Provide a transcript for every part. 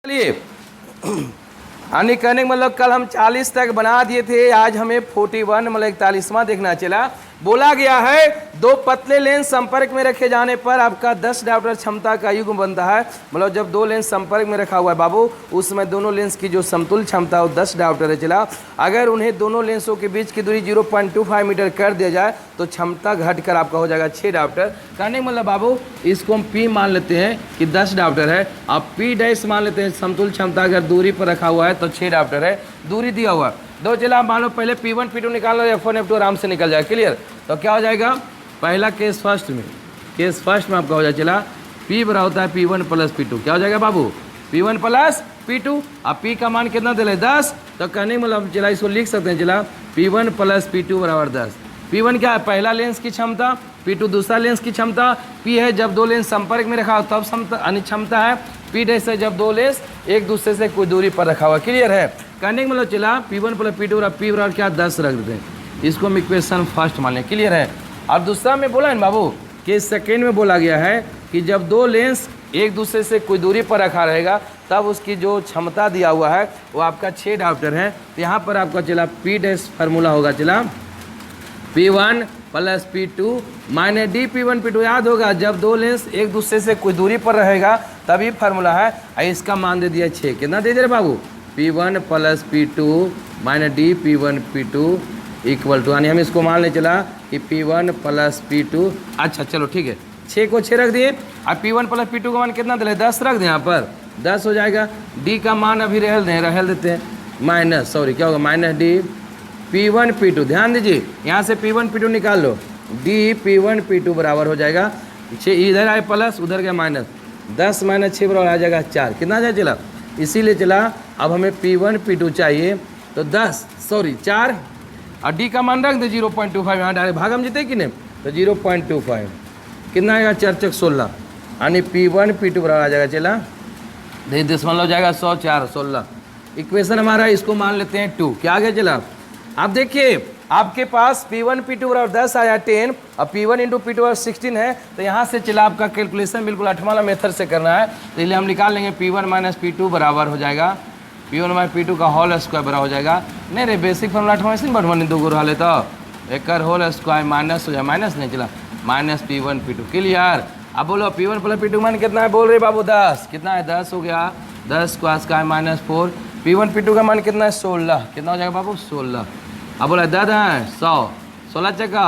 चलिए आने कहने का मतलब कल हम 40 तक बना दिए थे, आज हमें 41 मतलब 41वां देखना चला। बोला गया है दो पतले लेंस संपर्क में रखे जाने पर आपका 10 डायोप्टर क्षमता का युग्म बनता है। मतलब जब दो लेंस संपर्क में रखा हुआ है बाबू, उस समय दोनों लेंस की जो समतुल्य क्षमता है वो 10 डायोप्टर है। चला अगर उन्हें दोनों लेंसों के बीच की दूरी 0.25 मीटर कर दिया जाए तो क्षमता घटकर आपका हो जाएगा 6 डायोप्टर। कहने का मतलब बाबू इसको हम P मान लेते हैं कि 10 डायोप्टर है, अब P डैश मान लेते हैं समतुल्य क्षमता अगर दूरी पर रखा हुआ है तो 6 डायोप्टर है, दूरी दिया हुआ है। दो चला मान लो पहले P1 P2 निकाल लो, F1 F2 आराम से निकल जाए। क्लियर? तो क्या हो जाएगा पहला केस फर्स्ट में आपका हो जाए चला P बराबर होता है P1 प्लस P2। क्या हो जाएगा बाबू P1 प्लस P2। अब P का मान कितना दे 10, तो कहने मतलब चला इसको लिख सकते हैं चला P1 प्लस P2 बराबर 10। P1 क्या है पहला लेंस की क्षमता, P2 दूसरा लेंस की क्षमता, P है जब दो लेंस संपर्क में रखा हो तब क्षमता है, P डैश है जब दो लेंस एक दूसरे से कुछ दूरी पर रखा हुआ। क्लियर है? कहने का मतलब चला P1 प्लस P2 और P बराबर क्या 10 रख देते हैं, इसको हम इक्वेशन फर्स्ट मान लें। क्लियर है? अब दूसरा में बोला है ना बाबू कि सेकेंड में बोला गया है कि जब दो लेंस एक दूसरे से कोई दूरी पर रखा रहेगा तब उसकी जो क्षमता दिया हुआ है वो आपका 6 डायोप्टर है। तो यहाँ पर आपका चला P डैश फार्मूला होगा चला P1 plus P2 minus D P1 P2। याद होगा जब दो लेंस एक दूसरे से कोई दूरी पर रहेगा तभी फार्मूला है। इसका मान दे दिया 6, कितना दे दिया बाबू P1 plus P2 minus D P1 P2 equal to, यानी हम इसको मान ले चला कि P1 प्लस P2। अच्छा चलो ठीक है, 6 को 6 रख दिए। अब P1 प्लस P2 का मान कितना दे 10 रख दें, यहाँ पर 10 हो जाएगा। D का मान अभी रहल देते हैं माइनस क्या होगा माइनस डी P1 P2। ध्यान दीजिए यहाँ से P1 P2 निकाल लो, D P1 P2 बराबर हो जाएगा 6, इधर आए प्लस उधर गया माइनस, 10 माइनस 6 बराबर आ जाएगा 4। कितना आ जाए चला, इसीलिए चला अब हमें P1 P2 चाहिए तो 4 और D का मान रख दे 0.25, यहाँ डायरेक्ट भाग हम जीते कि नहीं, तो 0.25 कितना आएगा 4 चक 16, यानी P1 P2 बराबर आ जाएगा चला 10 जाएगा 100 4 16। इक्वेशन हमारा इसको मान लेते हैं 2। क्या आ गया चला, आप देखिए आपके पास P1 P2 बराबर 10 आया 10 और P1 इंटू P2 बराबर 16 है। तो यहाँ से चला आपका कैलकुलेशन बिल्कुल 8वां वाला मेथड से करना है, तो इसलिए हम निकाल लेंगे P1 माइनस P2 बराबर हो जाएगा P1 माइनस P2 का होल स्क्वायर बराबर हो जाएगा। नहीं रे बेसिक फॉर्मूला 8वां से बढ़वानी दो गुरु हाले तो एक होल स्क्वायर माइनस हो जाए, माइनस नहीं चला माइनस P1 P2। क्लियर? अब बोलो P1 प्लस P2 मान कितना है बोल रहे बाबू 10, कितना है 10 हो गया, 10 स्क्वायर माइनस 4। P1 P2 का मान कितना है 16, कितना हो जाएगा बाबू 16। अब बोला दादा है 100, 16 चक्का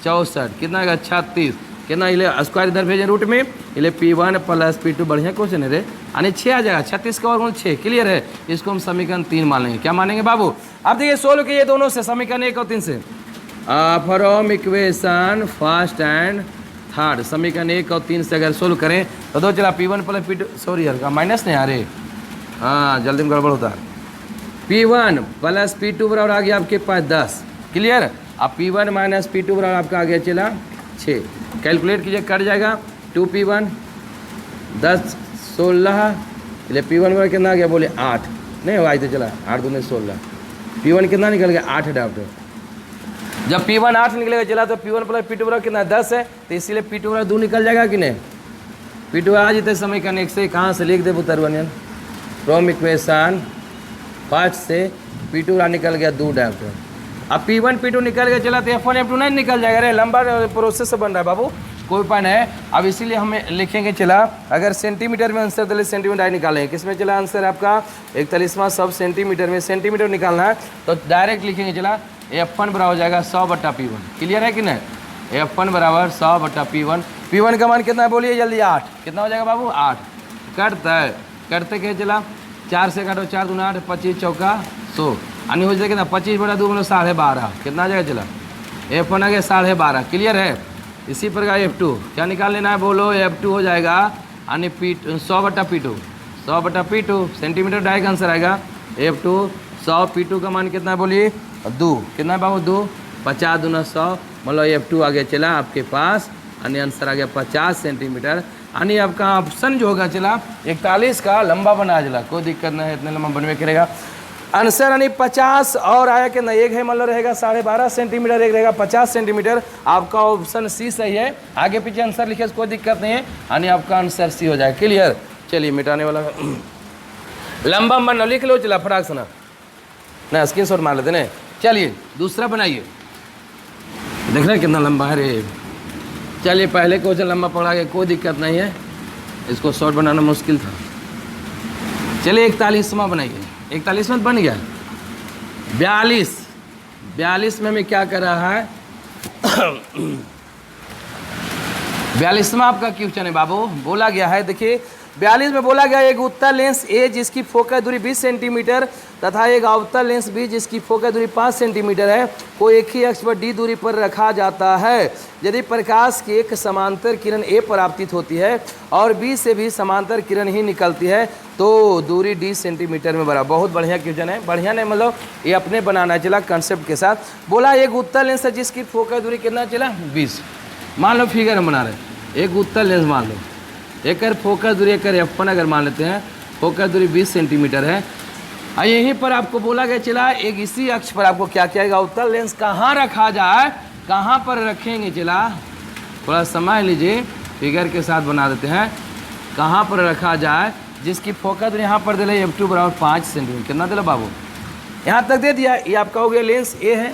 64, कितना आएगा 36, कितना इले स्क्वायर इधर भेजें रूट में, इले P1 प्लस P2 बढ़िया क्वेश्चन है रे, यानी 6 आ जाएगा, 36 का वर्गमूल 6। क्लियर है? इसको हम समीकरण 3 मान लेंगे। क्या मानेंगे बाबू? अब देखिए सोल्व कीजिए दोनों से, समीकरण 1 और 3 से। From equation first and third, समीकरण 1 और 3 से अगर सोल्व करें तो दो चला P1 प्लस P2 सॉरी यार माइनस नहीं आ रहे, हाँ जल्दी में गड़बड़ होता है। P1 प्लस P2 बराबर आ गया आपके पास 10। क्लियर? अब P1 माइनस P2 बराबर आपका आ गया चला 6। कैलकुलेट कीजिए कट जाएगा 2P1 10 16, इसलिए P1 बराबर कितना आ गया बोले 8, नहीं हुआ तो चला 8 दूनी 16, P1 कितना निकल गया 8 डायोप्टर। जब P1 8 निकलेगा चला तो P1 प्लस P2 बराबर कितना 10 है, तो इसीलिए P2 बराबर 2 निकल जाएगा कि नहीं। P2 आ जाते समीकरण 1 से, कहाँ से लिख दे बुतरवनियन, फ्रॉम इक्वेशन फर्स्ट से P2 निकल गया 2 डायोप्टर। अब P1 P2 निकल गया चला तो F1 F2 नहीं निकल जाएगा रे, लंबा प्रोसेस से बन रहा है बाबू, कोई उपाय नहीं है। अब इसीलिए हमें लिखेंगे चला अगर सेंटीमीटर में आंसर तो सेंटीमीटर आई निकालेंगे, किसमें चला आंसर आपका 41वां सब सेंटीमीटर में, सेंटीमीटर निकालना है तो डायरेक्ट लिखेंगे चला F1 बराबर हो जाएगा 100/P1। क्लियर है कि नहीं? F1 बराबर 100/P1। P1 का मान कितना है बोलिए जल्दी 8, कितना हो जाएगा बाबू 8। करते कहे चला 4 से काटो 4 दूना 8, 25 चौका 100, यानी हो जाएगा ना 25/2 मतलब 12.5, कितना आ जाएगा चला F1 आ गया 12.5। क्लियर है? इसी प्रकार F2 क्या निकाल लेना है बोलो, F2 हो जाएगा यानी 100/P2, 100/P2 centimetre direct answer आएगा F2 100। P2 का मान कितना है बोलिए 2, कितना है बाबू 2, 50 दूना 100 मतलब F2 आ गया चला आपके पास, यानी आंसर आ गया 50 सेंटीमीटर। यानी आपका ऑप्शन जो होगा चला 41 का लंबा बना चला, कोई दिक्कत नहीं है, इतने लंबा बनवे करेगा आंसर, यानी 50 और आया कि नहीं, एक है मतलब रहेगा 12.5 सेंटीमीटर, एक रहेगा 50 सेंटीमीटर। आपका ऑप्शन सी सही है, आगे पीछे आंसर लिखे कोई दिक्कत नहीं है, यानी आपका आंसर सी हो जाए। क्लियर? चलिए मिटाने वाला लंबा मन लिख लो, चला फटाक से ना स्क्रीन शॉट मार लेते ना। चलिए दूसरा बनाइए, देख रहे हैं कितना लंबा है रे। चलिए पहले क्वेश्चन लंबा पड़ा गया, कोई दिक्कत नहीं है, इसको शॉर्ट बनाना मुश्किल था। चलिए 41वां बनाइए। 41वां बन गया। 42 में हमें क्या कर रहा है 42वां आपका क्वेश्चन है बाबू। बोला गया है, देखिए 42 में बोला गया एक उत्तल लेंस ए जिसकी फोकस दूरी 20 सेंटीमीटर तथा एक अवतल लेंस बी जिसकी फोकस दूरी 5 सेंटीमीटर है को एक ही अक्ष पर डी दूरी पर रखा जाता है। यदि प्रकाश की एक समांतर किरण ए पर आपतित होती है और बी से भी समांतर किरण ही निकलती है तो दूरी डी सेंटीमीटर में बराबर। बहुत बढ़िया क्वेश्चन है, बढ़िया नहीं मतलब ये अपने बनाना चला कंसेप्ट के साथ। बोला एक उत्तल लेंस है जिसकी फोकस दूरी कितना चला 20। मान लो फिगर हम बना रहे हैं, एक उत्तल लेंस मान लो, एक फोकस दूरी एक F1 अगर मान लेते हैं, फोकस दूरी 20 सेंटीमीटर है। और यहीं पर आपको बोला गया चला एक इसी अक्ष पर आपको क्या किया उत्तल लेंस कहाँ रखा जाए, कहाँ पर रखेंगे चला, थोड़ा समझ लीजिए, फिगर के साथ बना देते हैं। कहाँ पर रखा जाए जिसकी फोकस दूरी यहाँ पर दे रही F2 बराबर 5 सेंटीमीटर। कितना दिला बाबू, यहाँ तक दे दिया। ये आपका हो गया लेंस ए है,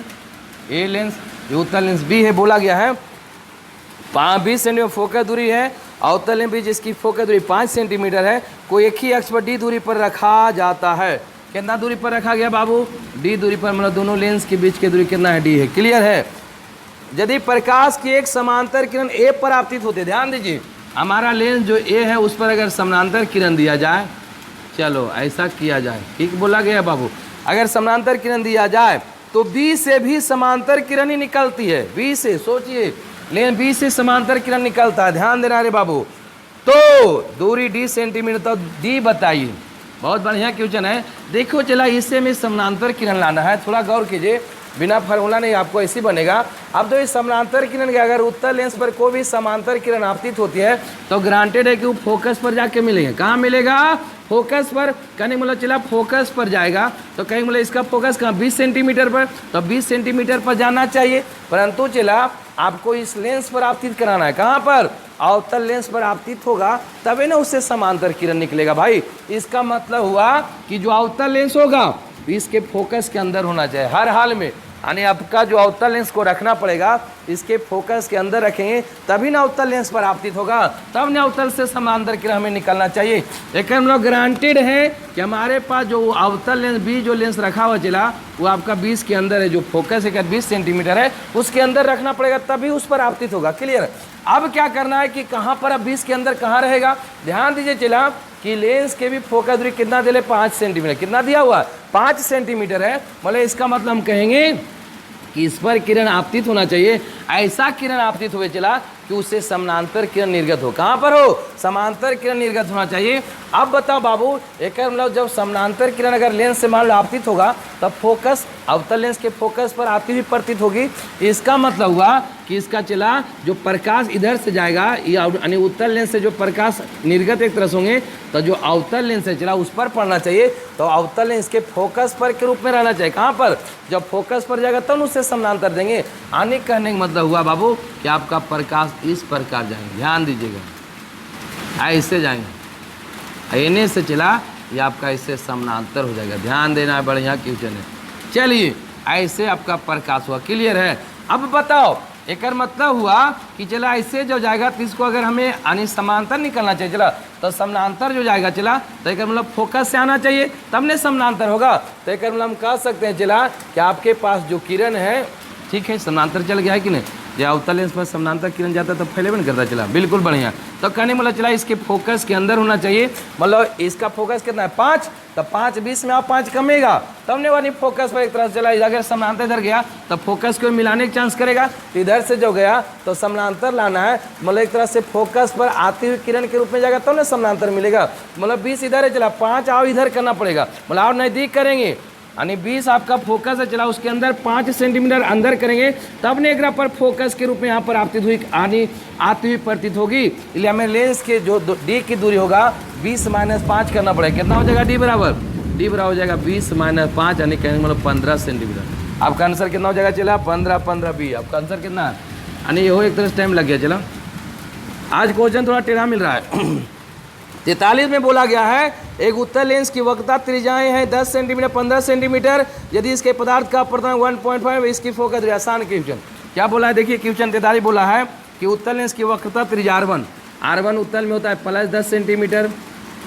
ए लेंस, ये उत्तल लेंस बी है। बोला गया है 20 सेंटीमीटर फोकस दूरी है, अवतल लेंस भी जिसकी फोकस दूरी 5 सेंटीमीटर है को एक ही अक्ष पर डी दूरी पर रखा जाता है। कितना दूरी पर रखा गया बाबू, डी दूरी पर, मतलब दोनों लेंस के बीच की दूरी कितना है, डी है। क्लियर है। यदि प्रकाश की एक समांतर किरण ए पर आपतित होते, ध्यान दीजिए हमारा लेंस जो ए है उस पर अगर समानांतर किरण दिया जाए, चलो ऐसा किया जाए, ठीक बोला गया बाबू, अगर समानांतर किरण दिया जाए तो बी से भी समांतर किरण ही निकलती है। बी से सोचिए, लेकिन बी से समांतर किरण निकलता है, ध्यान देना रे बाबू। तो दूरी डी सेंटीमीटर, तो डी बताइए। बहुत बढ़िया क्वेश्चन है। देखो चला इससे में समानांतर किरण लाना है, थोड़ा गौर कीजिए, बिना फार्मूला नहीं आपको ऐसे बनेगा। अब तो इस समानांतर किरण के अगर उत्तल लेंस पर कोई भी समांतर किरण आपतित होती है तो ग्रांटेड है कि वो फोकस पर जाके मिलेगा। कहाँ मिलेगा, फोकस पर। कहीं मतलब चला फोकस पर जाएगा तो कहीं मतलब इसका फोकस कहाँ 20 सेंटीमीटर पर, तो 20 सेंटीमीटर पर जाना चाहिए। परंतु चला आपको इस लेंस पर आपतित कराना है, कहाँ पर, अवतल लेंस पर आपतित होगा तभी ना उससे समांतर किरण निकलेगा भाई। इसका मतलब हुआ कि जो अवतल लेंस होगा इसके फोकस के अंदर होना चाहिए हर हाल में, यानी आपका जो अवतल लेंस को रखना पड़ेगा इसके फोकस के अंदर रखेंगे तभी ना अवतल लेंस पर आपतित होगा, तब ना अवतल से समांतर किरण हमें निकलना चाहिए। लेकिन हम लोग ग्रांटेड है कि हमारे पास जो अवतल लेंस बी जो लेंस रखा हुआ चला वो आपका 20 के अंदर है, जो फोकस है 20 सेंटीमीटर है उसके अंदर रखना पड़ेगा तभी उस पर आपतित होगा। क्लियर। अब क्या करना है कि कहाँ पर अब 20 के अंदर कहाँ रहेगा, ध्यान दीजिए चला कि लेंस के भी फोकस दूरी कितना दे 5 सेंटीमीटर, कितना दिया हुआ 5 सेंटीमीटर है। मतलब इसका मतलब हम कहेंगे कि इस पर किरण आपतित होना चाहिए, ऐसा किरण आपतित हुए चला कि उससे समानांतर किरण निर्गत हो। कहाँ पर हो, समांतर किरण निर्गत होना चाहिए। अब बताओ बाबू, एक मतलब जब समानांतर किरण अगर लेंस से मान लो आपतित होगा तब फोकस अवतल लेंस के फोकस पर आती हुई प्रतीत होगी। इसका मतलब हुआ कि इसका चला जो प्रकाश इधर से जाएगा, यानी उत्तल लेंस से जो प्रकाश निर्गत एक तरह से होंगे तो जो अवतल लेंस है चला उस पर पड़ना चाहिए, तो अवतल लेंस के फोकस पर के रूप में रहना चाहिए। कहाँ पर, जब फोकस पर जाएगा तब उससे समानांतर देंगे। आने कहने का मतलब हुआ बाबू कि आपका प्रकाश इस प्रकार जाएंगे, ध्यान दीजिएगा, ऐसे जाएंगे, एने से चला ये आपका इससे समानांतर हो जाएगा। ध्यान देना है, बढ़िया क्वेश्चन है। चलिए ऐसे आपका प्रकाश हुआ। क्लियर है। अब बताओ एक मतलब हुआ कि चला ऐसे जो जाएगा तो इसको अगर हमें यानी समांतर निकलना चाहिए चला, तो समानांतर जो जाएगा चला तो एक मतलब फोकस से आना चाहिए तब ने समानांतर होगा। तो एक मतलब हम कह सकते हैं चला कि आपके पास जो किरण है, ठीक है, समानांतर चल गया है कि नहीं, जब अवतल लेंस पर समानांतर किरण जाता है तो फैले भी नहीं करता चला, बिल्कुल बढ़िया। तो कहने मतलब चला इसके फोकस के अंदर होना चाहिए, मतलब इसका फोकस कितना है 5, तो 5 20 में आप 5 कमेगा तब ने वाली फोकस पर एक तरह से चला। अगर समानांतर इधर गया तो फोकस को मिलाने की चांस करेगा, इधर से जो गया तो समानांतर लाना है, मतलब एक तरह से फोकस पर आती हुई किरण के रूप में जाएगा तब ना समानांतर मिलेगा। मतलब 20 इधर है चला, 5 आओ इधर करना पड़ेगा, मतलब और नज़दीक करेंगे, यानी 20 आपका फोकस है चला उसके अंदर 5 सेंटीमीटर अंदर करेंगे तब ने एक पर फोकस के रूप में यहाँ पर आपतित हुई आती हुई प्रतीत होगी। इसलिए हमें लेंस के जो डी की दूरी होगा 20 - 5 करना पड़ेगा। कितना हो जाएगा डी बराबर हो जाएगा 20 - 5 यानी कहने मतलब 15 सेंटीमीटर। आपका आंसर कितना हो जाएगा चला 15 15 20। आपका आंसर कितना है, यानी ये हो एक तरह से टाइम लग गया। चला आज क्वेश्चन थोड़ा टेढ़ा मिल रहा है। 43 में बोला गया है एक उत्तल लेंस की वक्रता त्रिज्याएं हैं 10 सेंटीमीटर 15 सेंटीमीटर, यदि इसके पदार्थ का अपर्तनांक 1.5, इसकी फोकस दूरी। आसान क्वेश्चन क्या बोला है, देखिए क्वेश्चन 43 बोला है कि उत्तल लेंस की वक्रता त्रिज्या R1 उत्तल में होता है प्लस 10 सेंटीमीटर,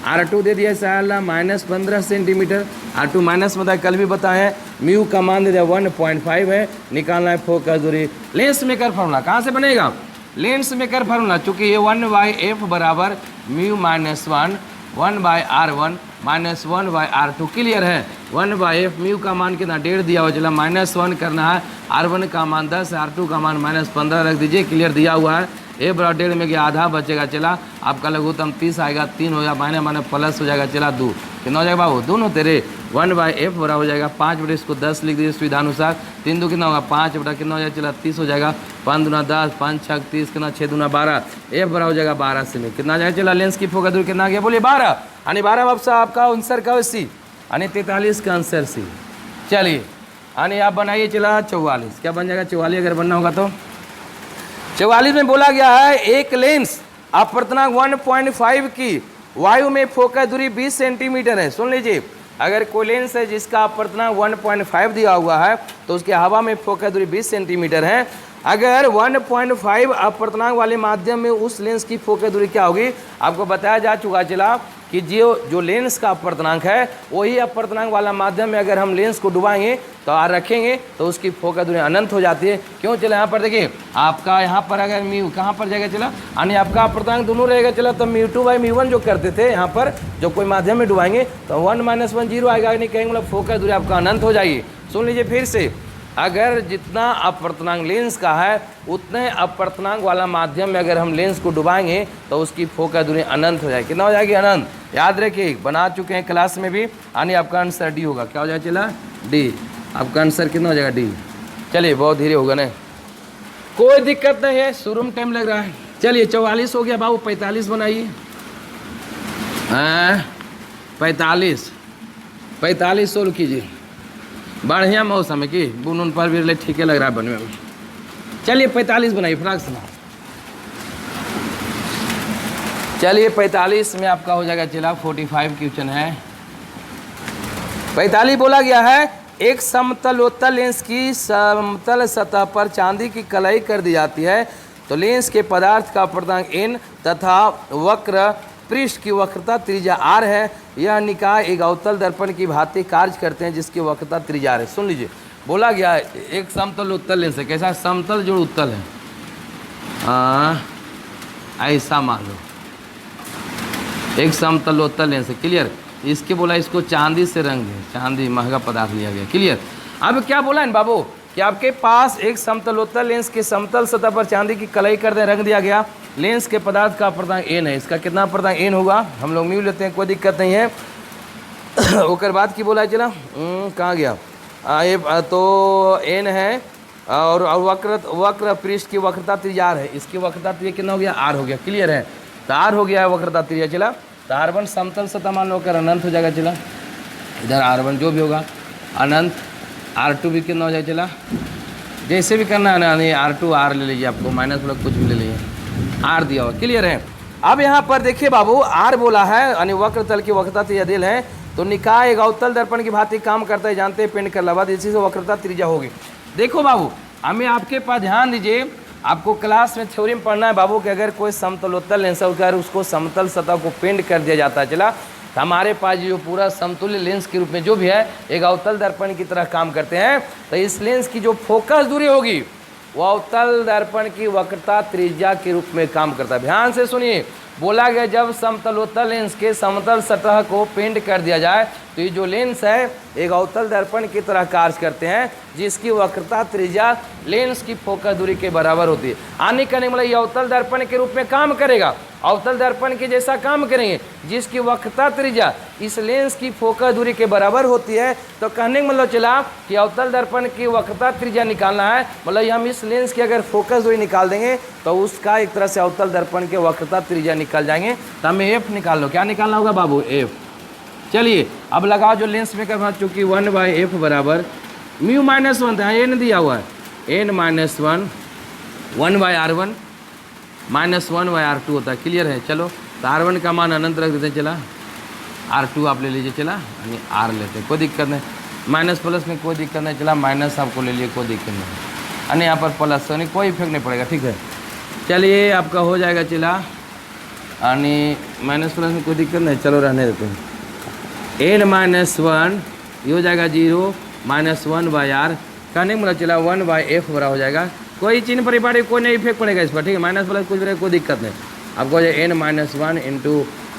R2 दे दिया साला माइनस 15 सेंटीमीटर, R2 माइनस में कल भी बताए हैं, म्यू का मान दे दिया 1.5 है, निकालना है फोकस दूरी। लेंस मेकर फार्मूला कहाँ से बनेगा, लेंस मेकर फार्मूला, चूंकि ये 1/f बराबर mu minus 1/R1 minus 1/R2 clear है। 1/f म्यू का मान कितना 1.5 दिया हुआ, चला -1 करना है, R1 का मान 10, R2 का मान -15 रख दीजिए, क्लियर दिया हुआ है। ए बराबर 1.5 में कि आधा बचेगा, चला आपका लघुत्तम 30 आएगा, 3 हो जाएगा, माइने प्लस हो जाएगा, चला 2 कितना हो जाएगा बाबू, दोनों तेरे 1/f बराबर हो जाएगा 5 बटे इसको 10 लिख दीजिए सुविधानुसार, 3 2 कितना होगा 5 बटा कितना हो जाएगा, चला 30 हो जाएगा, 5 दूना 10, 5 6 30, कितना 6 दूना 12, f बराबर हो जाएगा 12 से में कितना आ जाएगा, चला लेंस की फोकस दूरी कितना आ गया बोलिए 12, यानी 12 आपका आंसर का सी, यानी 43 का आंसर सी। चलिए यानी आप बनाइए, चला 44, क्या बन जाएगा 44 अगर बनना होगा तो। 44 में बोला गया है एक लेंस अपर्तनांक 1.5 की वायु में फोकस दूरी 20 सेंटीमीटर है। सुन लीजिए, अगर कोई लेंस है जिसका अपर्तनांक 1.5 दिया हुआ है तो उसके हवा में फोकस दूरी 20 सेंटीमीटर है। अगर 1.5 अपर्तनांक वाले माध्यम में उस लेंस की फोकस दूरी क्या होगी, आपको बताया जा चुका चला कि जो लेंस का अपर्तनांक है वही अपर्तनांक वाला माध्यम में अगर हम लेंस को डुबाएंगे तो रखेंगे तो उसकी फोकस दूरी अनंत हो जाती है। क्यों, चला यहाँ पर देखिए आपका यहाँ पर अगर म्यू कहाँ पर जाएगा, चला यानी आपका अपर्तनांक दोनों रहेगा, चला तो μ2/μ1 जो करते थे यहाँ पर जो कोई माध्यम में डुबाएंगे तो 1 - 1 0 आएगा, नहीं कहेंगे मतलब फोकस दूरी आपका अनंत हो जाएगी। सुन लीजिए फिर से, अगर जितना अपर्तनांक लेंस का है उतने अपर्तनांक वाला माध्यम में अगर हम लेंस को डुबाएंगे तो उसकी फोकस दूरी अनंत हो जाएगी, कितना हो जाएगी अनंत। याद रखिए, बना चुके हैं क्लास में भी, यानी आपका आंसर डी होगा, क्या हो जाएगा चला डी, आपका आंसर कितना हो जाएगा डी। चलिए बहुत धीरे होगा ना, कोई दिक्कत नहीं है, शुरू में टाइम लग रहा है। चलिए 44 हो गया बाबू, 45 बनाइए, 45 सोल्व कीजिए। बढ़िया मौसम है कि बुन उन पर भी ठीक लग रहा है बनने में। चलिए 45 बनाइए फटाक से। चलिए 45 में आपका हो जाएगा, चला 45 क्वेश्चन है। 45 बोला गया है एक समतलोत्तल लेंस की समतल सतह पर चांदी की कलाई कर दी जाती है तो लेंस के पदार्थ का अपर्तनांक n तथा वक्र पृष्ठ की वक्रता त्रिज्या r है। यह निकाय एक अवतल दर्पण की भांति कार्य करते हैं जिसकी वक्रता त्रिज्या r है। सुन लीजिए, बोला गया है एक समतल उत्तल लेंस है, कैसा समतल जो उत्तल है, ऐसा मान लो एक समतल उत्तल लेंस है, क्लियर। इसके बोला इसको चांदी से रंग है, चांदी महंगा पदार्थ लिया गया, क्लियर। अब क्या बोला है बाबू कि आपके पास एक समतलोत्तल लेंस के समतल सतह पर चांदी की कलाई कर दे रंग दिया गया, लेंस के पदार्थ का अपर्तनांक n है, इसका कितना अपर्तनांक n होगा, हम लोग म्यू लेते हैं, कोई दिक्कत नहीं है। ओकर बाद की बोला है, चला कहाँ गया, ये तो n है और वक्र पृष्ठ की वक्रता त्रिज्या r है, इसकी वक्रता त्रिज्या कितना हो गया r हो गया, क्लियर है। तो r हो गया है वक्रता त्रिज्या, चला तो R1 समतल सतह मान लो कर अनंत हो जाएगा, चला इधर R1 जो भी होगा अनंत, R2 भी कितना हो जाएगा, चला जैसे भी करना है ना, नहीं R2 R ले लीजिए, आपको माइनस वाला कुछ भी ले लीजिए, R दिया हुआ, क्लियर है। अब यहाँ पर देखिए बाबू R बोला है यानी वक्र तल की वक्रता त्रिज्या दिल है तो निकाय एक अवतल दर्पण की भांति काम करता है, जानते हैं पिंड कर लवा, इसी से वक्रता त्रिज्या होगी। देखो बाबू हमें आपके पास ध्यान दीजिए, आपको क्लास में थ्योरी में पढ़ना है बाबू कि अगर कोई समतलोत्तल लेंस है उसको समतल सतह को पेंट कर दिया जाता है, चला तो हमारे पास जो पूरा समतुल्य लेंस के रूप में जो भी है एक अवतल दर्पण की तरह काम करते हैं, तो इस लेंस की जो फोकस दूरी होगी वो अवतल दर्पण की वक्रता त्रिज्या के रूप में काम करता है। ध्यान से सुनिए, बोला गया जब समतलोत्तल लेंस के समतल सतह को पेंट कर दिया जाए तो ये जो लेंस है एक अवतल दर्पण की तरह कार्य करते हैं जिसकी वक्रता त्रिज्या लेंस की फोकस दूरी के बराबर होती है। आने करने मतलब ये अवतल दर्पण के रूप में काम करेगा, अवतल दर्पण के जैसा काम करेंगे जिसकी वक्रता त्रिज्या इस लेंस की फोकस दूरी के बराबर होती है। तो कहने का मतलब चला कि अवतल दर्पण की वक्रता त्रिज्या निकालना है, मतलब हम इस लेंस की अगर फोकस दूरी निकाल देंगे तो उसका एक तरह से अवतल दर्पण के वक्रता त्रिज्या निकल जाएंगे। तो हमें एफ निकाल लो, क्या निकालना होगा बाबू एफ। चलिए अब लगाओ जो लेंस में कर चूँकि 1/f बराबर μ-1 था, एन दिया हुआ है, n-1 1/r1 -1/r2 होता है, क्लियर है। चलो तो R1 का मान अनंत रख देते हैं, चला R2 आप ले लीजिए चला, यानी R लेते कोई दिक्कत नहीं, माइनस प्लस में कोई दिक्कत नहीं चला, माइनस आपको ले लिए कोई दिक्कत नहीं, यानी यहाँ पर प्लस यानी कोई इफेक्ट नहीं पड़ेगा, ठीक है। चलिए आपका हो जाएगा चला, यानी माइनस प्लस में कोई दिक्कत नहीं, चलो रहने देते हैं। n-1 ये हो जाएगा 0 -1/r, कहने का मतलब चला 1/f बड़ा हो जाएगा, कोई चिन्ह परिपाटी कोई नहीं इफेक्ट पड़ेगा इस पर, ठीक है। माइनस प्लस कुछ भी कोई दिक्कत नहीं, आपको हो जाएगा n-1 ×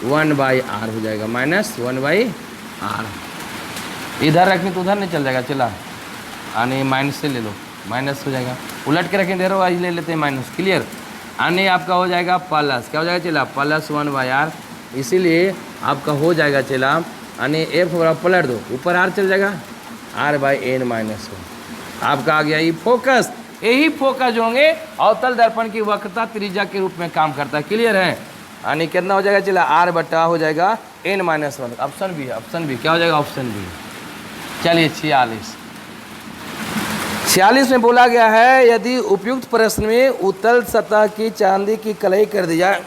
1/r हो जाएगा, -1/r। इधर रखें तो उधर नहीं चल जाएगा चला, यानी माइनस से ले लो, माइनस हो जाएगा, उलट के रखें दे रहे हो, आज ले लेते हैं माइनस, क्लियर। यानी आपका हो जाएगा प्लस, क्या हो जाएगा चला, +1/r, इसीलिए आपका हो जाएगा चला, यानी f बराबर पलट दो, ऊपर r चल जाएगा, r/n-1 आपका आ गया ये फोकस। यही फोकस जो होंगे अवतल दर्पण की वक्रता त्रिज्या के रूप में काम करता है, क्लियर है। यानी कितना हो जाएगा चला, r बटा हो जाएगा n-1, ऑप्शन बी है, ऑप्शन बी क्या हो जाएगा, ऑप्शन बी। चलिए 46 में बोला गया है, यदि उपयुक्त प्रश्न में उत्तल सतह की चांदी की कलई कर दी जाए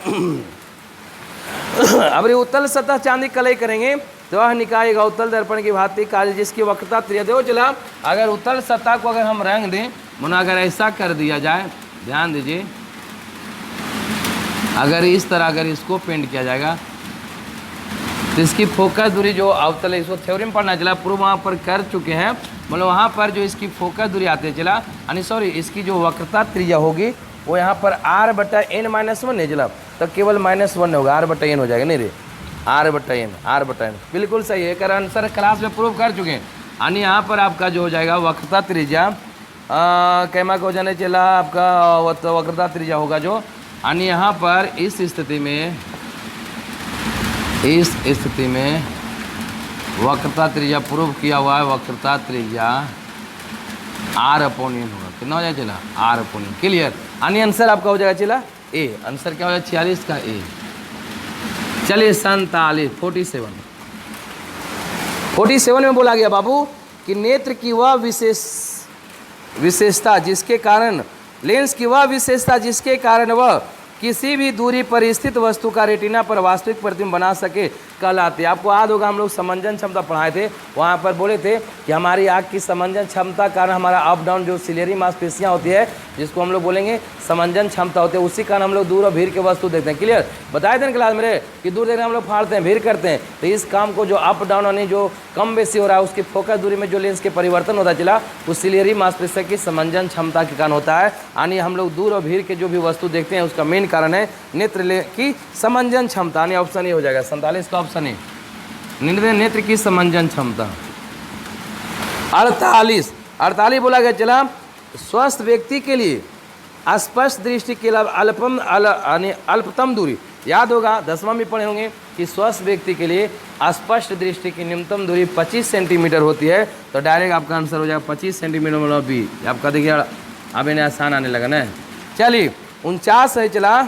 अब ये उत्तल सतह चांदी कलई करेंगे तो वह निकायेगा उत्तल दर्पण की भांति कार्य जिसकी वक्रता त्रिज्या देखो चला। अगर उत्तल सतह को अगर हम रंग दें, मानो अगर ऐसा कर दिया जाए, ध्यान दीजिए, अगर इस तरह अगर इसको पेंट किया जाएगा तो इसकी फोकस दूरी जो अवतल, इसको थ्योरम पढ़ना चला, पूर्व वहाँ पर कर चुके हैं, मतलब वहाँ पर जो इसकी फोकस दूरी आती है चला, यानी सॉरी इसकी जो वक्रता त्रिज्या होगी वो यहाँ पर r/n-1 नहीं चला, तो केवल -1 होगा, r/n हो जाएगा, नहीं रे r/n बिल्कुल सही है, कर आंसर क्लास में प्रूव कर चुके हैं। यानी यहाँ पर आपका जो हो जाएगा वक्रता त्रिज्या कैमा को जाने चला, आपका वक्रता त्रिज्या होगा जो, यानी यहाँ पर इस स्थिति में वक्रता त्रिज्या प्रूव किया हुआ है, वक्रता त्रिज्या r/n होगा, कितना हो जाएगा चला, r/n, क्लियर। यानी आंसर आपका हो जाएगा चला ए, आंसर क्या हो जाएगा 46 का ए। चलिए 47 में बोला गया बाबू कि नेत्र की वह विशेषता जिसके कारण लेंस की वह विशेषता जिसके कारण वह किसी भी दूरी पर स्थित वस्तु का रेटिना पर वास्तविक प्रतिबिंब बना सके कहलाती है। आपको याद होगा हम लोग समंजन क्षमता पढ़ाए थे, वहाँ पर बोले थे कि हमारी आँख की समंजन क्षमता कारण हमारा अप डाउन जो सिलेरी मांसपेशियाँ होती है जिसको हम लोग बोलेंगे समंजन क्षमता होती है, उसी कारण हम लोग दूर और भीड़ के वस्तु देखते हैं, क्लियर। बताए थे ना क्लास मेरे कि दूर देखने हम लोग फाड़ते हैं, भीड़ करते हैं, तो इस काम को जो अप डाउन यानी जो कम बेसी हो रहा है उसकी फोकस दूरी में जो लेंस के परिवर्तन होता चला उस सिलेरी मांसपेशियों की समंजन क्षमता के कारण होता है। यानी हम लोग दूर और भीड़ के जो भी वस्तु देखते हैं उसका मेन कारण है नेत्र की समंजन क्षमता, यानी ऑप्शन ए हो जाएगा 47 का ऑप्शन ए, नेत्र की समंजन क्षमता। 48 बोला गया चला, स्वस्थ व्यक्ति के लिए स्पष्ट दृष्टि के अल्पतम दूरी, याद होगा 10वां में पढ़े होंगे कि स्वस्थ व्यक्ति के लिए स्पष्ट दृष्टि की न्यूनतम दूरी 25 सेंटीमीटर होती है, तो डायरेक्ट आपका आंसर हो जाएगा 25 सेंटीमीटर मतलब बी। आपका देखिए अब इन्हें आसान आने लगा ना। चलिए 49 है चला,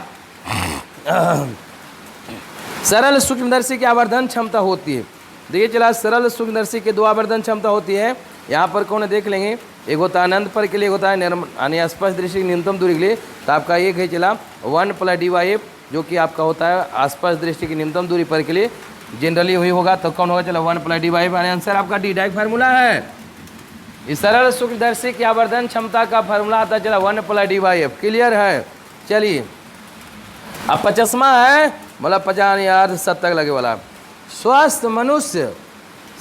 सरल सूक्ष्मदर्शी की आवर्धन क्षमता होती है। देखिए चला, सरल सूक्ष्मदर्शी के 2 आवर्धन क्षमता होती है, यहाँ पर कौन देख लेंगे, एक होता है अनंत पर के लिए, होता है यानी स्पष्ट दृष्टि की न्यूनतम दूरी के लिए, तो आपका एक है चला 1 + dy जो कि आपका होता है स्पष्ट दृष्टि की न्यूनतम दूरी पर के लिए, जनरली हुई होगा तो कौन होगा चला 1 + dy, आंसर आपका डी डायरेक्ट फार्मूला है। इस सरल सूक्ष्मदर्शी की आवर्धन क्षमता का फार्मूला आता है चला 1 + dy, क्लियर है। चलिए अब 50वां है, मतलब 50 यार 7 तक लगे वाला, स्वस्थ मनुष्य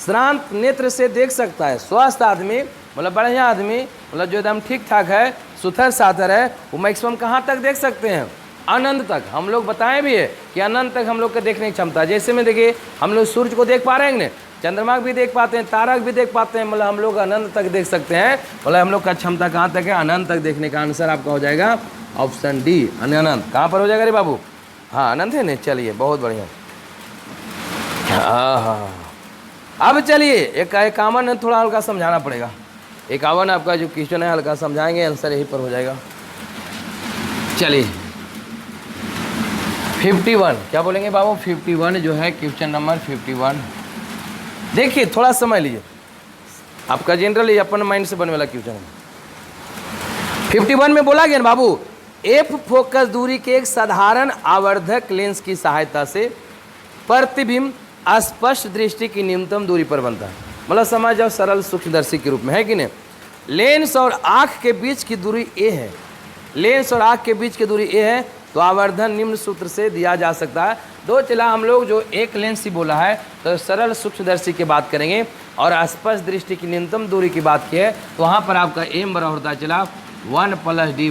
श्रांत नेत्र से देख सकता है। स्वस्थ आदमी मतलब बढ़िया आदमी, मतलब जो एकदम ठीक ठाक है, सुथर साथर है, वो मैक्सिमम कहाँ तक देख सकते हैं, अनंत तक। हम लोग बताए भी है कि अनंत तक हम लोग का देखने की क्षमता, जैसे में देखिए हम लोग सूर्य को देख पा रहे हैं ना, चंद्रमा भी देख पाते हैं, तारक भी देख पाते हैं, मतलब हम लोग अनंत तक देख सकते हैं, मतलब हम लोग का क्षमता कहाँ तक है, अनंत तक देखने का। आंसर आपका हो जाएगा ऑप्शन डी, अनंत। कहाँ पर हो जाएगा रे बाबू, हाँ अनंत है नहीं, चलिए बहुत बढ़िया। हाँ अब चलिए एक 51 थोड़ा हल्का समझाना पड़ेगा, 51 आपका जो क्वेश्चन है हल्का समझाएंगे, आंसर यही पर हो जाएगा। चलिए 51 क्या बोलेंगे बाबू, 51 जो है क्वेश्चन नंबर 51। देखिए थोड़ा समय लीजिए, आपका जनरली अपन माइंड से बनने वाला क्वेश्चन है। 51 में बोला गया ना बाबू, एफ फोकस दूरी के एक साधारण आवर्धक लेंस की सहायता से प्रतिबिंब स्पष्ट दृष्टि की न्यूनतम दूरी पर बनता है। मतलब समझ जाओ सरल सूक्ष्मदर्शी के रूप में, है कि नहीं। लेंस और आँख के बीच की दूरी ए है, लेंस और आँख के बीच की दूरी ए है, तो आवर्धन निम्न सूत्र से दिया जा सकता है। दो चला हम लोग जो एक लेंस ही बोला है, तो सरल सूक्ष्मदर्शी की बात करेंगे और स्पष्ट दृष्टि की न्यूनतम दूरी की बात की है, तो वहाँ पर आपका एम बराबर होता है चला 1 + dy।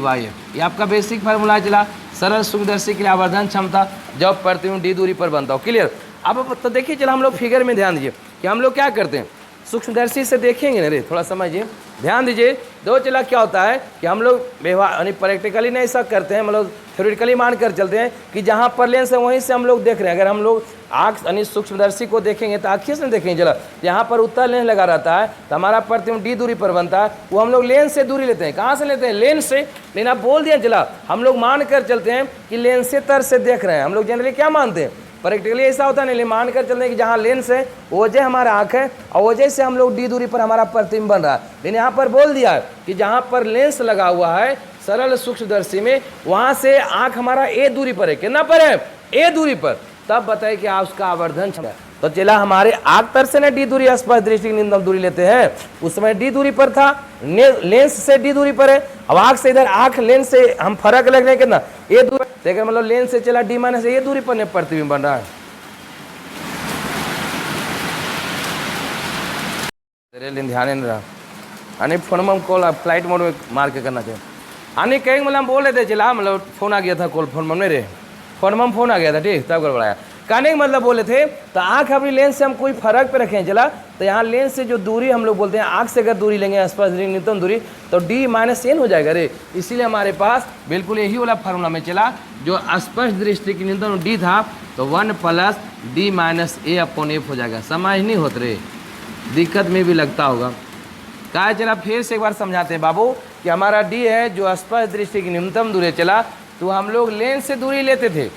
ये आपका बेसिक फार्मूला है चला सरल सूक्ष्मदर्शी के लिए आवर्धन क्षमता जब प्रतिबिंब डी दूरी पर बनता हो। क्लियर। अब तो देखिए चला हम लोग फिगर में ध्यान दीजिए कि हम लोग क्या करते हैं, सूक्ष्मदर्शी से देखेंगे ना रे, थोड़ा समझिए, ध्यान दीजिए। दो चला क्या होता है कि हम लोग व्यवहार यानी प्रैक्टिकली नहीं ऐसा करते हैं, मतलब थ्योरेटिकली मान कर चलते हैं कि जहाँ पर लेंस है वहीं से हम लोग देख रहे हैं। अगर हम लोग आँख यानी सूक्ष्मदर्शी को देखेंगे तो आँखियों से देखेंगे, चला यहाँ पर उत्तर लेंस लगा रहता है तो हमारा प्रतिबिंब डी दूरी पर बनता है, वो हम लोग लेंस से दूरी लेते हैं। कहाँ से लेते हैं, लेंस से। लेकिन आप बोल दिया चला हम लोग मान कर चलते हैं कि लेंस से तर से देख रहे हैं। हम लोग जनरली क्या मानते हैं, प्रैक्टिकली ऐसा होता नहीं, मान कर चलते हैं कि जहाँ लेंस है वजह हमारा आँख है और वजह से हम लोग डी दूरी पर हमारा प्रतिबिंब बन रहा है। लेकिन यहाँ पर बोल दिया है कि जहाँ पर लेंस लगा हुआ है सरल सूक्ष्मदर्शी में, वहाँ से आँख हमारा ए दूरी पर है। कितना पर है, ए दूरी पर। तब बताए कि आप उसका आवर्धन क्षमता, तो चला हमारे आँख तर से ना डी दूरी स्पष्ट दृष्टि की न्यूनतम दूरी लेते हैं, उस समय डी दूरी पर था, लेंस से डी दूरी पर है। अब आँख से इधर आँख लेंस से हम फर्क लग रहे हैं कितना, ए दूरी, देखिए मतलब लेंस से चला डी माइनस ए दूरी पर प्रतिबिंब बन रहा है। ध्यान नहीं रहा अने फोन में कॉल फ्लाइट मोड में मार के करना चाहिए। आने कहीं मतलब हम बोल रहे थे चला, मतलब फोन आ गया था, कॉल फोन में नहीं रे, फोन में फोन आ गया था, ठीक तब गड़बड़ाया। कहने का मतलब बोले थे तो आँख अपनी लेंस से हम कोई फर्क पे रखें चला, तो यहाँ लेंस से जो दूरी हम लोग बोलते हैं, आँख से अगर दूरी लेंगे स्पष्ट न्यूनतम दूरी, तो डी माइनस एन हो जाएगा रे। इसीलिए हमारे पास बिल्कुल यही वाला फार्मूला में चला, जो स्पष्ट दृष्टि की न्यूनतम डी था तो 1 + d-a/f हो जाएगा। समझ नहीं होते रे, दिक्कत में भी लगता होगा। कहा चला फिर से एक बार समझाते हैं बाबू कि हमारा डी है जो स्पष्ट दृष्टि की न्यूनतम दूरी चला, तो हम लोग लेंस से दूरी लेते थे,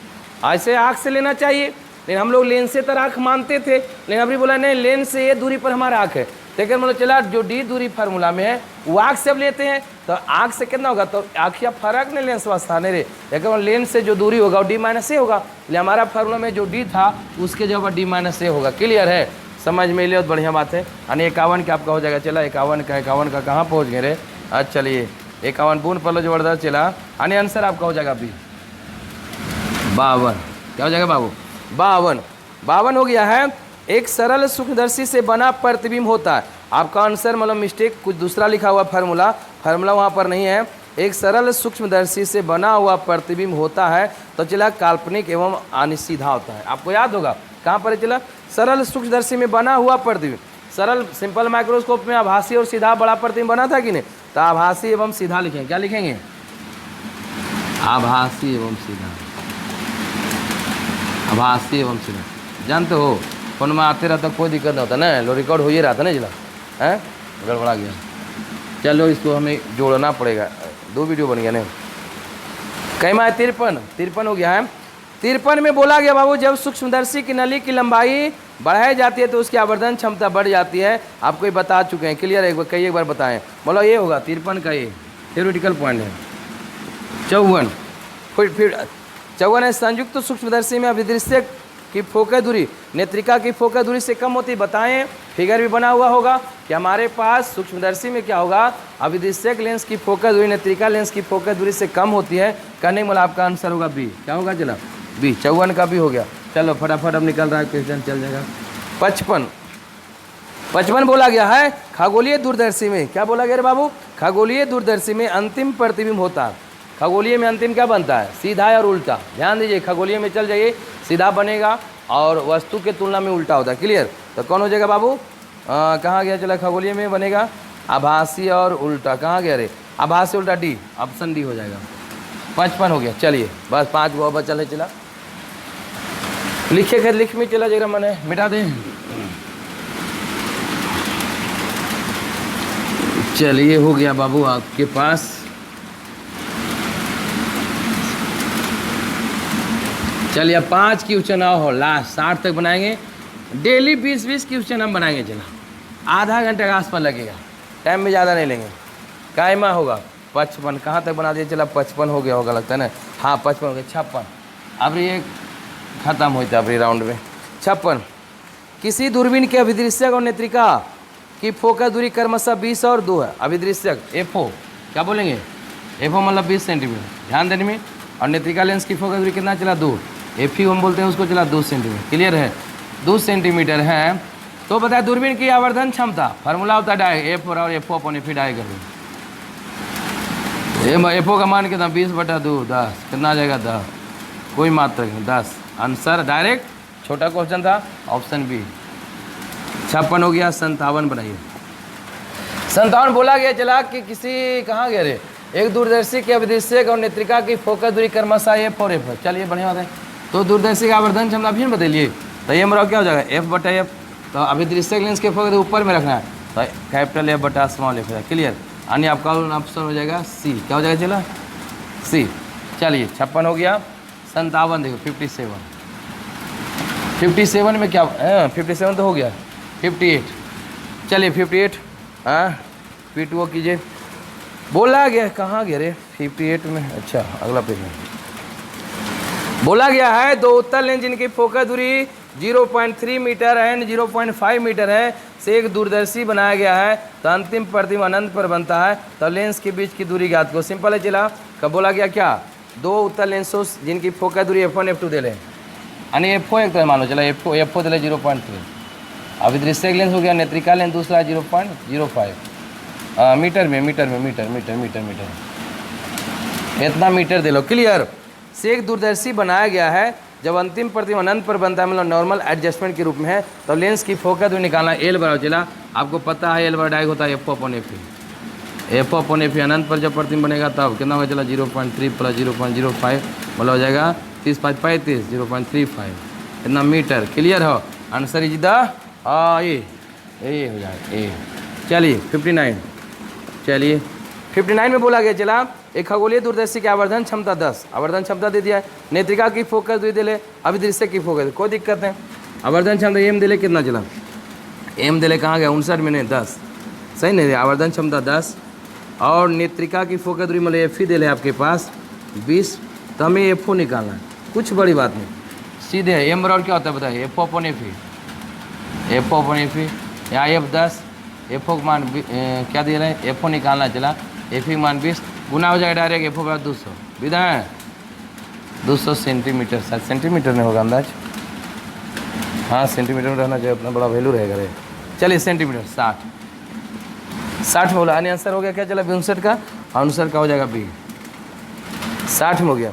ऐसे आँख से लेना चाहिए, लेकिन हम लोग लेंस से तर आँख मानते थे। लेकिन अभी बोला नहीं, लेंस से ये दूरी पर हमारा आँख है, लेकिन मतलब चला जो डी दूरी फार्मूला में है वो आँख से अब लेते हैं, तो आँख से कितना होगा, तो आँखिया फर्क नहीं लेंस वास्ता नहीं रे, लेकिन लेंस से जो दूरी होगा वो d-a होगा। इसलिए हमारा फार्मूला में जो डी था उसके जगह d-a होगा। क्लियर है, समझ में लिया तो बढ़िया बात है। यानी 51 का आपका हो जाएगा चला, 51 का कहाँ पहुँच गए रे, अच्छा चलिए 51 पूर्ण पलो जबरदस्त चला। यानी आंसर आपका हो जाएगा बी 52। क्या हो जाएगा बाबू, 52 हो गया है। एक सरल सूक्ष्मदर्शी से बना प्रतिबिंब होता है, आपका आंसर मतलब मिस्टेक, कुछ दूसरा लिखा हुआ फार्मूला वहाँ पर नहीं है। एक सरल सूक्ष्मदर्शी से बना हुआ प्रतिबिंब होता है तो चला काल्पनिक एवं अनिसीधा होता है। आपको याद होगा कहाँ पर चला, सरल सूक्ष्मदर्शी में बना हुआ प्रतिबिंब। सरल सिंपल माइक्रोस्कोप में आभासी और सीधा बड़ा प्रतिबिंब बना था कि नहीं, तो आभासी एवं सीधा लिखेंगे। क्या लिखेंगे, आभासी एवं सीधा, आभासी एवं सीधा। जानते हो फोन में आते रहता कोई दिक्कत नहीं होता ना, लो रिकॉर्ड हो ही रहा था ना जिला है, गड़बड़ा गया। चलो इसको हमें जोड़ना पड़ेगा, 2 वीडियो बन गया ना। कई में 53 हो गया है। 53 में बोला गया बाबू जब सूक्ष्मदर्शी की नली की लंबाई बढ़ाई जाती है तो उसकी आवर्धन क्षमता बढ़ जाती है। आपको ये बता चुके हैं, क्लियर है, एक बार बताएं। बोलो ये होगा 53 का, ये थ्योरेटिकल पॉइंट है। 54 फिर 54 है, संयुक्त सूक्ष्मदर्शी में अभिदृश्य की फोकस दूरी नेत्रिका की फोकस दूरी से कम होती। बताएं, फिगर भी बना हुआ होगा कि हमारे पास सूक्ष्मदर्शी में क्या होगा, अभिदृश्यक लेंस की फोकस दूरी नेत्रिका लेंस की फोकस दूरी से कम होती है। कहने के मतलब आपका आंसर होगा बी। क्या होगा चला, बी। 54 का भी हो गया। चलो फटाफट अब निकल रहा है क्वेश्चन, चल जाएगा। 55 बोला गया है खगोलीय दूरदर्शी में, क्या बोला गया रे बाबू, खगोलीय दूरदर्शी में अंतिम प्रतिबिंब होता है। खगोलीय में अंतिम क्या बनता है, सीधा और उल्टा। ध्यान दीजिए, खगोलीय में चल जाइए सीधा बनेगा और वस्तु के तुलना में उल्टा होता है। क्लियर, तो कौन हो जाएगा बाबू, कहाँ गया चला, खगोलीय में बनेगा आभासी और उल्टा। कहाँ गया रे, आभासी उल्टा, डी, ऑप्शन डी हो जाएगा। 55 हो गया। चलिए बस 5 गो बचल है, चला लिखे खैर लिख में चला जरा मैंने मिटा दें। चलिए हो गया बाबू आपके पास। चलिए 5 क्वेश्चन हो, लास्ट 60 तक बनाएंगे। डेली 20-20 क्वेश्चन हम बनाएंगे। चला आधा घंटे का आसपास लगेगा, टाइम में ज़्यादा नहीं लेंगे। कायमा होगा 55, कहाँ तक बना दिया, चला 55 हो गया होगा लगता है ना, हाँ 55 हो गया। 56 अब ये ख़त्म होता है अभी राउंड में। 56 किसी दूरबीन के अभिदृश्यक और नेत्रिका की फोकस दूरी क्रमशः 20 और 2 है। अभिदृश्यक एफओ क्या बोलेंगे, एफओ मतलब 20 सेंटीमीटर, ध्यान देने में। और नेत्रिका लेंस की फोकस दूरी कितना चला, 2। एफई हम बोलते हैं उसको, चला 2 सेंटीमीटर। क्लियर है, 2 सेंटीमीटर है। तो बताए दूरबीन की आवर्धन क्षमता, फार्मूला होता है डाई एफ और एफओ अपॉन एफी डाई कर दो। एफओ का मान कितना, 20/2 10, कितना आ जाएगा 10, कोई मात्रक नहीं 10। आंसर डायरेक्ट, छोटा क्वेश्चन था, ऑप्शन बी। 56 हो गया, 57 बनाइए। 57 बोला गया चला कि किसी, कहाँ गया रे, एक दूरदर्शी के अभिदृश्यक और नेत्रिका की फोकस दूरी क्रमशः एफ और एफ। चलिए बढ़िया बात है। तो दूरदर्शी का आवर्धन क्षमता फिर बदलिए, तो ये मेरा क्या हो जाएगा, F/F। तो अभिदृश्यक लेंस के फोकस ऊपर में रखना है, तो कैपिटल F/स्मॉल f। क्लियर, यानी आपका ऑप्शन हो जाएगा सी। क्या हो जाएगा, चला सी। चलिए 56 हो गया। 57 देखो, 57 में क्या, 57 तो हो गया, 58। चलिए 58, हाँ P2 कीजिए। बोला गया, कहाँ गया रे 58 में, अच्छा अगला पेज में बोला गया है दो उत्तल लेंस जिनकी फोकस दूरी 0.3 मीटर एंड 0.5 मीटर है से एक दूरदर्शी बनाया गया है, तो अंतिम प्रतिबिंब अनंत पर बनता है, तो लेंस के बीच की दूरी ज्ञात को। सिंपल है चला। कब बोला गया, क्या दो उत्तल लेंसों जिनकी फोकस दूरी F1 F2 दे लें, यानी एफओ एक तरह मान लो, चला एफओ दे ले 0.3। अभिदृश्यक लेंस हो गया, नेत्रिका लेंस दूसरा 0.05 मीटर में इतना मीटर दे लो। क्लियर, से एक दूरदर्शी बनाया गया है, जब अंतिम प्रतिबिंब अनंत पर बनता है, मतलब नॉर्मल एडजस्टमेंट के रूप में है, तो लेंस की फोकस दूरी निकालना एल बराबर, चला आपको पता है एल बराबर डायरेक्ट होता है एफओ अपॉन एफ। अनंत पर जब प्रतिबिंब बनेगा तब कितना होगा, चला 0.3 प्लस 0.05 मतलब हो जाएगा 30×5 35, 0.35 इतना मीटर। क्लियर हो, आंसर इज द ए हो जाएगा ए। चलिए 59, चलिए 59 में बोला गया चला एक खगोलीय दूरदर्शी की आवर्धन क्षमता 10, आवर्धन क्षमता दे दिया है, नेत्रिका की फोकस दूरी दे ले, अभिदृश्यक की फोकस, कोई दिक्कत नहीं। आवर्धन क्षमता एम दे ले, कितना चला एम दे ले, कहाँ गया 59 में, नहीं 10, सही नहीं है, आवर्धन क्षमता 10। और नेत्रिका की फोकस दूरी मतलब एफ ही दे ले आपके पास 20, तो हमें एफ ओ निकालना है, कुछ बड़ी बात नहीं, सीधे है। एम बराबर क्या होता है बताइए, एफ ओ अपॉन एफ ही, यहाँ एफ 10, एफ ओ मान क्या दे रहे हैं, एफ ओ निकालना चला, एफ ई मान 20 गुना हो जाएगा डायरेक्ट, एफ ओ बराबर 200 विधा है 200 सेंटीमीटर, शायद सेंटीमीटर में होगा अंदाज, हाँ सेंटीमीटर में रहना चाहिए, अपना बड़ा वैल्यू रहेगा रे। चलिए सेंटीमीटर 60 में बोला, आंसर हो गया क्या, चला 62 का, आंसर का हो जाएगा बी, 60 में हो गया।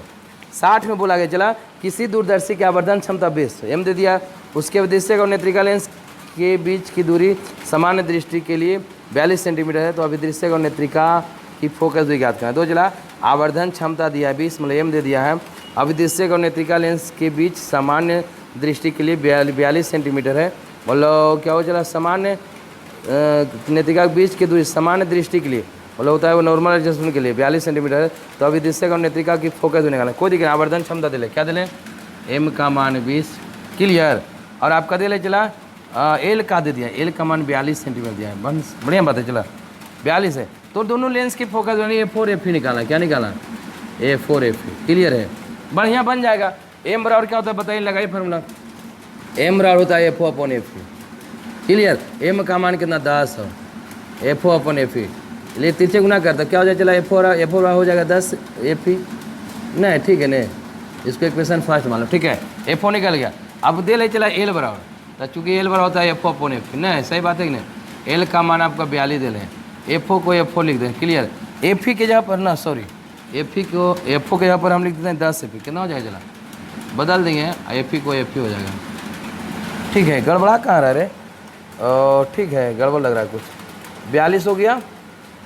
60 में बोला गया चला किसी दूरदर्शी की आवर्धन क्षमता 20 एम दे दिया, उसके अभिदृश्यक और नेत्रिका लेंस के बीच की दूरी सामान्य दृष्टि के लिए 42 सेंटीमीटर है, तो अभिदृश्यक और नेत्रिका की फोकस दूरी ज्ञात करना। दो चला आवर्धन क्षमता दिया है 20 मतलब एम दे दिया है, अभिदृश्यक और नेत्रिका लेंस के बीच सामान्य दृष्टि के लिए 42 सेंटीमीटर है, मतलब क्या हो चला सामान्य नेत्रिका के बीच की दूरी सामान्य दृष्टि के लिए मतलब होता है वो नॉर्मल एडजस्टमेंट के लिए 42 सेंटीमीटर है, तो अभिदृश्यक और नेत्रिका की फोकस दूरी निकालना। कोई दिक्कत, आवर्धन क्षमता दे ले, क्या दे ले एम का मान 20। क्लियर, और आपका दे ले चला एल का दे दिया, एल का मान 42 सेंटीमीटर दिया है, बस बढ़िया बात है, चला 42 है, तो दोनों लेंस की फोकस A4 FE निकाला, क्या निकाला A4 FE। क्लियर है, बढ़िया बन जाएगा। एम बराबर क्या होता है बताइए, लगाइए फार्मूला, एम बराबर होता है FO upon FE। Clear, M का मान कितना 10 हो, FO अपॉन FE, इसलिए तिरछे गुना करता क्या हो जाए, चला F4 हो जाएगा 10 FE, नहीं ठीक है, नहीं इसको इक्वेशन फर्स्ट मान लो, ठीक है FO निकल गया। अब दे ले चला एल बराबर, तो चूँकि एल बराबर होता है FO अपॉन FE, नहीं सही बात है कि नहीं, एल का मान आपका 42 दे लें, FO को FO लिख दें। क्लियर, FE के जगह पर ना सॉरी FE को FO के जगह पर हम लिख देते हैं 10 FE, कितना हो जाएगा, चला बदल देंगे, FE को FE हो जाएगा। ठीक है, गड़बड़ा कहाँ रहा रे, ठीक है गड़बड़ लग रहा है कुछ, 42 हो गया,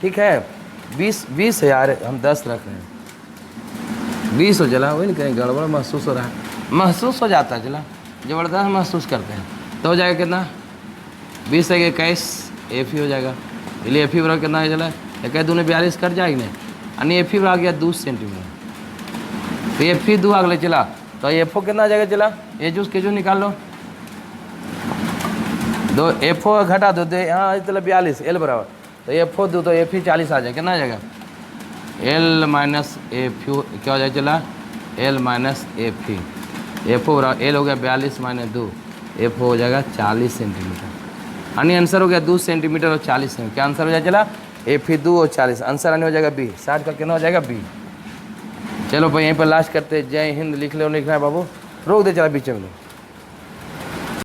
ठीक है 20 है यार, हम 10 रख रहे हैं, 20 हो चला, वही नहीं कहीं गड़बड़ महसूस हो रहा है, महसूस हो जाता है, चला ज़बरदस्त महसूस करते हैं, तो हो जाएगा कितना 20 है 21 FE हो जाएगा, इसलिए FE बराबर कितना है, चला 21 दूने 42 कर जाएगी नहीं, यानी FE बराबर आ गया 2 सेंटीमीटर, तो FE 2 अगले चला, तो FO कितना आ जाएगा, चला ये जूस के जूस निकाल लो, दो FO घटा दो, हाँ चला 42 एल बराबर, तो FO दो तो FE 40 आ जाएगा, कितना आ जाएगा L माइनस FE, क्या हो जाएगा, चला L माइनस FE, FO बराबर L हो गया 42 माइनस 2, एफ हो जाएगा 40 सेंटीमीटर। यानी आंसर हो गया 2 सेंटीमीटर और 40 सेंटीमीटर। क्या आंसर हो जाए चला? एफ ही 2 और 40। आंसर आने हो जाएगा बी। 60 का कितना हो जाएगा? बी। चलो भाई यहीं पर लास्ट करते। जय हिंद लिख लो, लिखना है बाबू। रोक दे चला बीच में।